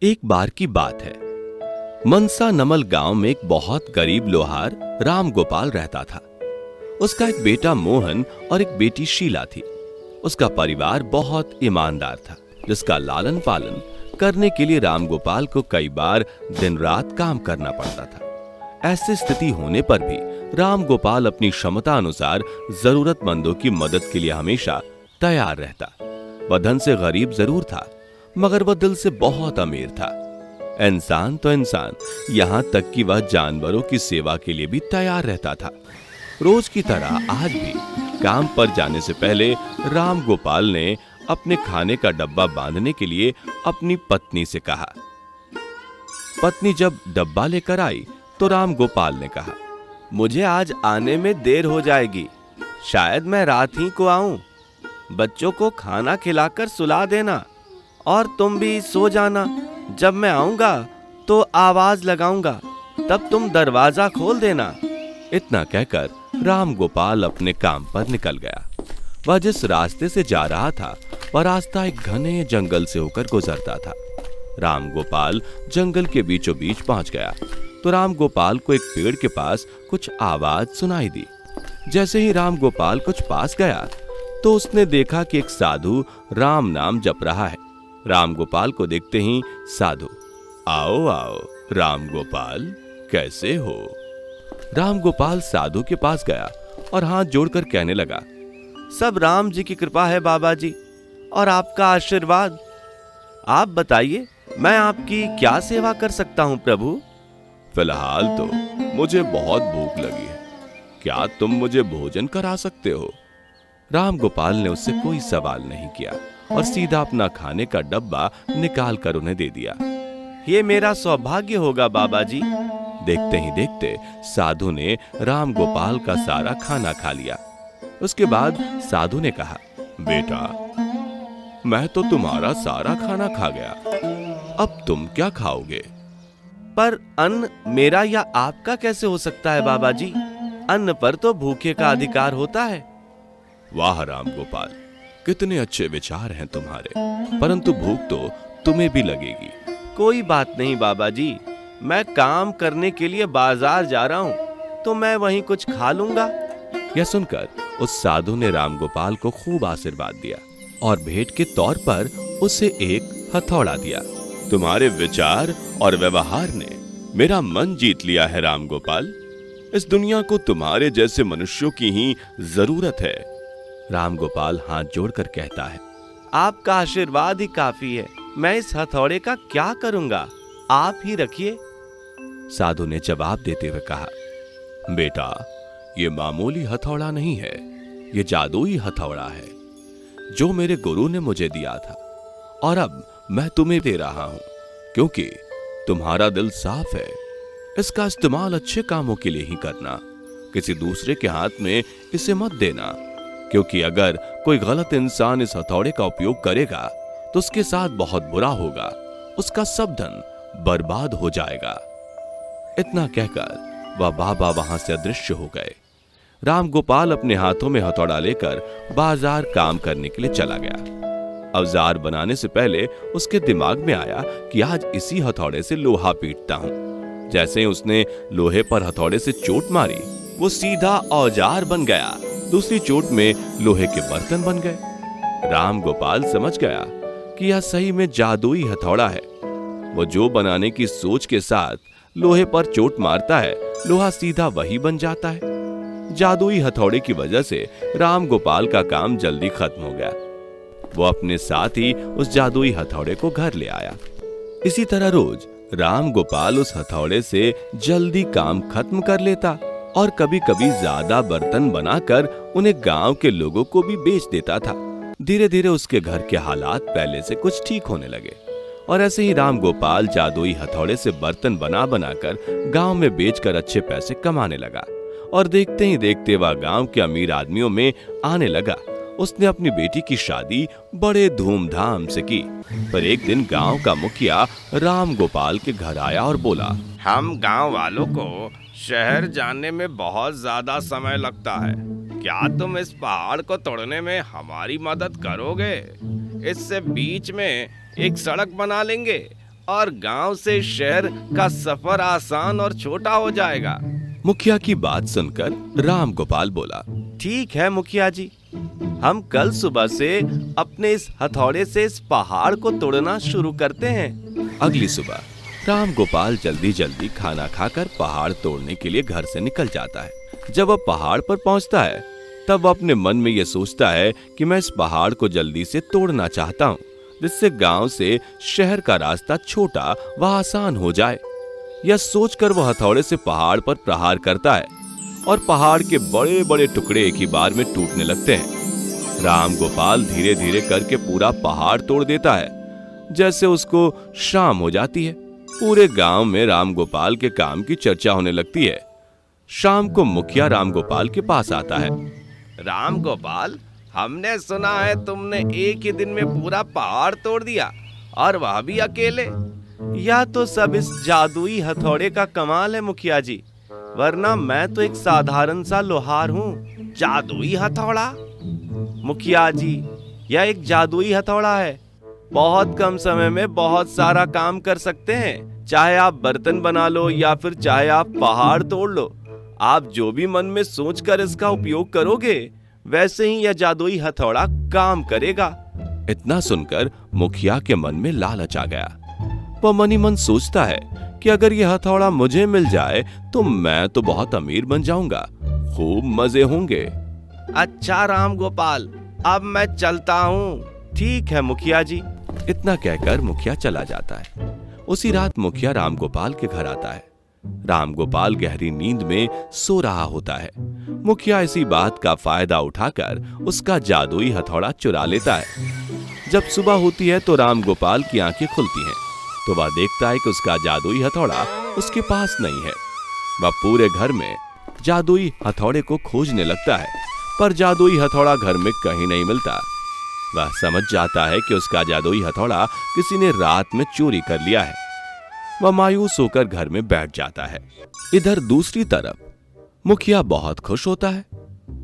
एक बार की बात है। मनसा नमल गांव में एक बहुत गरीब लोहार राम गोपाल रहता था। उसका एक बेटा मोहन और एक बेटी शीला थी। उसका परिवार बहुत ईमानदार था, जिसका लालन पालन करने के लिए राम गोपाल को कई बार दिन रात काम करना पड़ता था। ऐसी स्थिति होने पर भी राम गोपाल अपनी क्षमता अनुसार जरूरतमंदों की मदद के लिए हमेशा तैयार रहता। वह धन से गरीब जरूर था, मगर वह दिल से बहुत अमीर था। इंसान तो इंसान, यहां तक कि वह जानवरों की सेवा के लिए भी तैयार रहता था। रोज की तरह आज भी काम पर जाने से पहले राम गोपाल ने अपने खाने का डब्बा बांधने के लिए अपनी पत्नी से कहा। पत्नी जब डब्बा लेकर आई तो राम गोपाल ने कहा, मुझे आज आने में देर हो जाएगी, शायद मैं रात ही को आऊं। बच्चों को खाना खिलाकर सुला देना और तुम भी सो जाना। जब मैं आऊंगा तो आवाज लगाऊंगा, तब तुम दरवाजा खोल देना। इतना कहकर राम गोपाल अपने काम पर निकल गया। वह जिस रास्ते से जा रहा था वह रास्ता एक घने जंगल से होकर गुजरता था। राम गोपाल जंगल के बीचों बीच पहुंच गया तो राम गोपाल को एक पेड़ के पास कुछ आवाज सुनाई दी। जैसे ही राम गोपाल कुछ पास गया तो उसने देखा कि एक साधु राम नाम जप रहा है। राम गोपाल को देखते ही साधु, आओ आओ राम गोपाल, कैसे हो? राम गोपाल साधु के पास गया और हाथ जोड़कर कहने लगा, सब राम जी की कृपा है बाबा जी, और आपका आशीर्वाद। आप बताइए, मैं आपकी क्या सेवा कर सकता हूं प्रभु? फिलहाल तो मुझे बहुत भूख लगी है, क्या तुम मुझे भोजन करा सकते हो? राम गोपाल ने उससे कोई सवाल नहीं किया और सीधा अपना खाने का डब्बा निकाल कर उन्हें दे दिया। ये मेरा सौभाग्य होगा बाबा जी। देखते ही देखते साधु ने राम गोपाल का सारा खाना खा लिया। उसके बाद साधु ने कहा, बेटा, मैं तो तुम्हारा सारा खाना खा गया, अब तुम क्या खाओगे? पर अन्न मेरा या आपका कैसे हो सकता है बाबा जी? अन्न पर तो भूखे का अधिकार होता है। वाह राम गोपाल, कितने अच्छे विचार हैं तुम्हारे, परंतु भूख तो तुम्हें भी लगेगी। कोई बात नहीं बाबा जी, मैं काम करने के लिए बाजार जा रहा हूँ, तो मैं वहीं कुछ खा लूंगा। यह सुनकर उस साधु ने राम गोपाल को खूब आशीर्वाद दिया और भेंट के तौर पर उसे एक हथौड़ा दिया। तुम्हारे विचार और व्यवहार ने मेरा मन जीत लिया है राम गोपाल। इस दुनिया को तुम्हारे जैसे मनुष्यों की ही जरूरत है। राम गोपाल हाथ जोड़कर कहता है, आपका आशीर्वाद ही काफी है, मैं इस हथौड़े का क्या करूंगा, आप ही रखिए। साधु ने जवाब देते हुए कहा, बेटा, ये मामूली हथौड़ा नहीं है, ये जादुई हथौड़ा है जो मेरे गुरु ने मुझे दिया था, और अब मैं तुम्हें दे रहा हूं क्योंकि तुम्हारा दिल साफ है। इसका इस्तेमाल अच्छे कामों के लिए ही करना, किसी दूसरे के हाथ में इसे मत देना, क्योंकि अगर कोई गलत इंसान इस हथौड़े का उपयोग करेगा तो उसके साथ बहुत बुरा होगा, उसका सब धन बर्बाद हो जाएगा। इतना कहकर वह बाबा वहां से अदृश्य हो गए। राम गोपाल अपने हाथों में हथौड़ा लेकर बाजार काम करने के लिए चला गया। औजार बनाने से पहले उसके दिमाग में आया कि आज इसी हथौड़े से लोहा पीटता हूं। जैसे ही उसने लोहे पर हथौड़े से चोट मारी, वो सीधा औजार बन गया। दूसरी चोट में लोहे के बर्तन बन गए। राम गोपाल समझ गया कि यह सही में जादुई हथौड़ा है। वो जो बनाने की सोच के साथ लोहे पर चोट मारता है, लोहा सीधा वही बन जाता है। जादुई हथौड़े की वजह से राम गोपाल का काम जल्दी खत्म हो गया। वो अपने साथ ही उस जादुई हथौड़े को घर ले आया। इसी तरह रोज राम गोपाल उस हथौड़े से जल्दी काम खत्म कर लेता और कभी कभी ज्यादा बर्तन बनाकर उन्हें गांव के लोगों को भी बेच देता था। धीरे धीरे उसके घर के हालात पहले से कुछ ठीक होने लगे और ऐसे ही राम गोपाल जादुई हथौड़े से बर्तन बना बनाकर गांव में बेचकर अच्छे पैसे कमाने लगा और देखते ही देखते वह गांव के अमीर आदमियों में आने लगा। उसने अपनी बेटी की शादी बड़े धूमधाम से की, पर एक दिन गांव का मुखिया राम गोपाल के घर आया और बोला, हम गांव वालों को शहर जाने में बहुत ज्यादा समय लगता है, क्या तुम इस पहाड़ को तोड़ने में हमारी मदद करोगे? इससे बीच में एक सड़क बना लेंगे और गांव से शहर का सफर आसान और छोटा हो जाएगा। मुखिया की बात सुनकर राम गोपाल बोला, ठीक है मुखिया जी, हम कल सुबह से अपने इस हथौड़े से इस पहाड़ को तोड़ना शुरू करते हैं। अगली सुबह राम गोपाल जल्दी जल्दी खाना खाकर पहाड़ तोड़ने के लिए घर से निकल जाता है। जब वह पहाड़ पर पहुंचता है तब वह अपने मन में यह सोचता है कि मैं इस पहाड़ को जल्दी से तोड़ना चाहता हूँ, जिससे गांव से शहर का रास्ता छोटा व आसान हो जाए। यह सोचकर वह हथौड़े से पहाड़ पर प्रहार करता है और पहाड़ के बड़े बड़े टुकड़े एक ही बार में टूटने लगते हैं। राम गोपाल धीरे धीरे करके पूरा पहाड़ तोड़ देता है। जैसे उसको शाम हो जाती है, पूरे गांव में राम गोपाल के काम की चर्चा होने लगती है। शाम को मुखिया राम गोपाल के पास आता है। राम गोपाल, हमने सुना है तुमने एक ही दिन में पूरा पहाड़ तोड़ दिया, और वह भी अकेले। यह तो सब इस जादुई हथौड़े का कमाल है मुखिया जी, वरना मैं तो एक साधारण सा लोहार हूँ। जादुई हथौड़ा? मुखिया जी, यह एक जादुई हथौड़ा है। बहुत कम समय में बहुत सारा काम कर सकते हैं। चाहे आप बर्तन बना लो या फिर चाहे आप पहाड़ तोड़ लो, आप जो भी मन में सोचकर इसका उपयोग करोगे वैसे ही यह जादुई हथौड़ा काम करेगा। इतना सुनकर मुखिया के मन में लालच आ गया। वह मन ही मन सोचता है कि अगर यह हथौड़ा मुझे मिल जाए तो मैं तो बहुत अमीर बन जाऊंगा, खूब मजे होंगे। अच्छा राम गोपाल, अब मैं चलता हूँ। ठीक है मुखिया जी। इतना कहकर मुखिया चला जाता है। उसी रात मुखिया राम गोपाल के घर आता है। राम गोपाल गहरी नींद में सो रहा होता है। मुखिया इसी बात का फायदा उठाकर उसका जादुई हथौड़ा चुरा लेता है। जब सुबह होती है तो राम गोपाल की आंखें खुलती हैं, तो वह देखता है कि उसका जादुई हथौड़ा उसके पास नहीं है। वह पूरे घर में जादुई हथौड़े को खोजने लगता है, पर जादुई हथौड़ा घर में कहीं नहीं मिलता। वह समझ जाता है कि उसका जादुई हथौड़ा किसी ने रात में चोरी कर लिया है। वह मायूस होकर घर में बैठ जाता है। इधर दूसरी तरफ मुखिया बहुत खुश होता है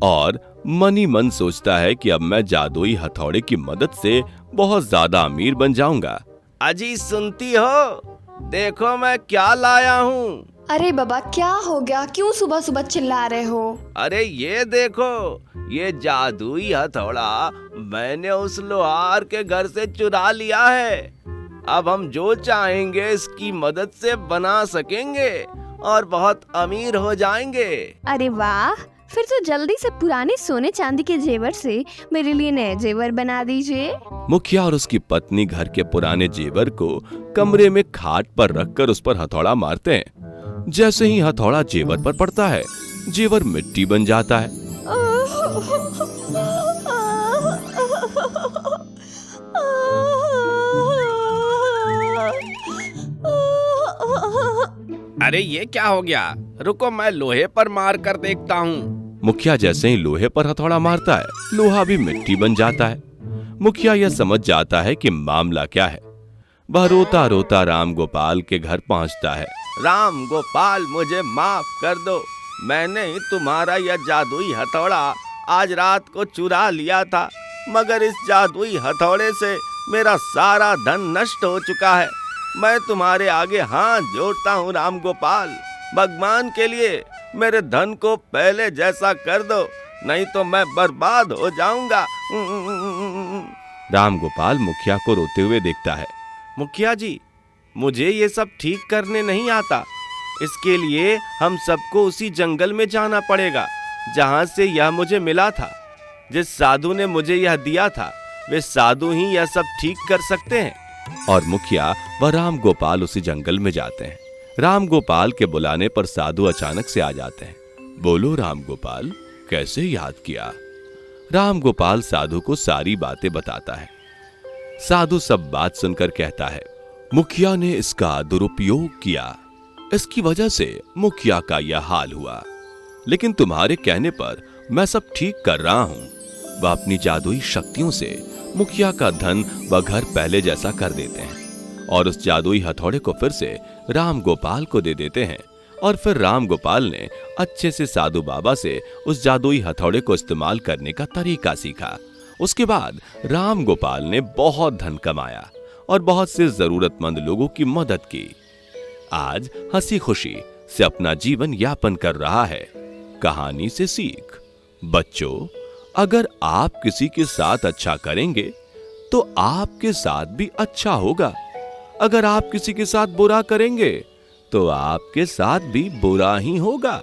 और मन ही मन सोचता है कि अब मैं जादुई हथौड़े की मदद से बहुत ज्यादा अमीर बन जाऊंगा। अजी सुनती हो, देखो मैं क्या लाया हूँ। अरे बाबा, क्या हो गया? क्यों सुबह सुबह चिल्ला रहे हो? अरे ये देखो, ये जादुई हथौड़ा मैंने उस लोहार के घर से चुरा लिया है। अब हम जो चाहेंगे इसकी मदद से बना सकेंगे और बहुत अमीर हो जाएंगे। अरे वाह, फिर तो जल्दी से पुराने सोने चांदी के जेवर से मेरे लिए नए जेवर बना दीजिए। मुखिया और उसकी पत्नी घर के पुराने जेवर को कमरे में खाट पर रखकर उस पर हथौड़ा मारते हैं। जैसे ही हथौड़ा जेवर पर पड़ता है, जेवर मिट्टी बन जाता है। अरे ये क्या हो गया? रुको, मैं लोहे पर मार कर देखता हूँ। मुखिया जैसे ही लोहे पर हथौड़ा मारता है, लोहा भी मिट्टी बन जाता है। मुखिया यह समझ जाता है कि मामला क्या है। वह रोता रोता राम गोपाल के घर पहुँचता है। राम गोपाल, मुझे माफ कर दो। मैंने ही तुम्हारा यह जादुई हथौड़ा आज रात को चुरा लिया था, मगर इस जादुई हथौड़े से मेरा सारा धन नष्ट हो चुका है। मैं तुम्हारे आगे हाथ जोड़ता हूँ राम गोपाल, भगवान के लिए मेरे धन को पहले जैसा कर दो, नहीं तो मैं बर्बाद हो जाऊंगा। राम गोपाल मुखिया को रोते हुए देखता है। मुखिया जी, मुझे ये सब ठीक करने नहीं आता। इसके लिए हम सबको उसी जंगल में जाना पड़ेगा जहाँ से यह मुझे मिला था। जिस साधु ने मुझे यह दिया था, वे साधु ही यह सब ठीक कर सकते हैं। और मुखिया व राम गोपाल उसी जंगल में जाते हैं। राम गोपाल के बुलाने पर साधु अचानक से आ जाते हैं। बोलो राम गोपाल, कैसे याद किया? राम गोपाल साधु को सारी बातें बताता है। साधु सब बात सुनकर कहता है, मुखिया ने इसका दुरुपयोग किया, इसकी वजह से मुखिया का यह हाल हुआ। लेकिन तुम्हारे कहने पर मैं सब ठीक कर रहा हूं। वह अपनी जादुई शक्तियों से मुखिया का धन व घर पहले जैसा कर देते हैं और उस जादुई हथौड़े को फिर से राम गोपाल को दे देते हैं। और फिर राम गोपाल ने अच्छे से साधु बाबा से उस जादुई हथौड़े को इस्तेमाल करने का तरीका सीखा। उसके बाद राम गोपाल ने बहुत धन कमाया और बहुत से जरूरतमंद लोगों की मदद की। आज हंसी खुशी से अपना जीवन यापन कर रहा है। कहानी से सीख। बच्चों, अगर आप किसी के साथ अच्छा करेंगे तो आपके साथ भी अच्छा होगा। अगर आप किसी के साथ बुरा करेंगे तो आपके साथ भी बुरा ही होगा।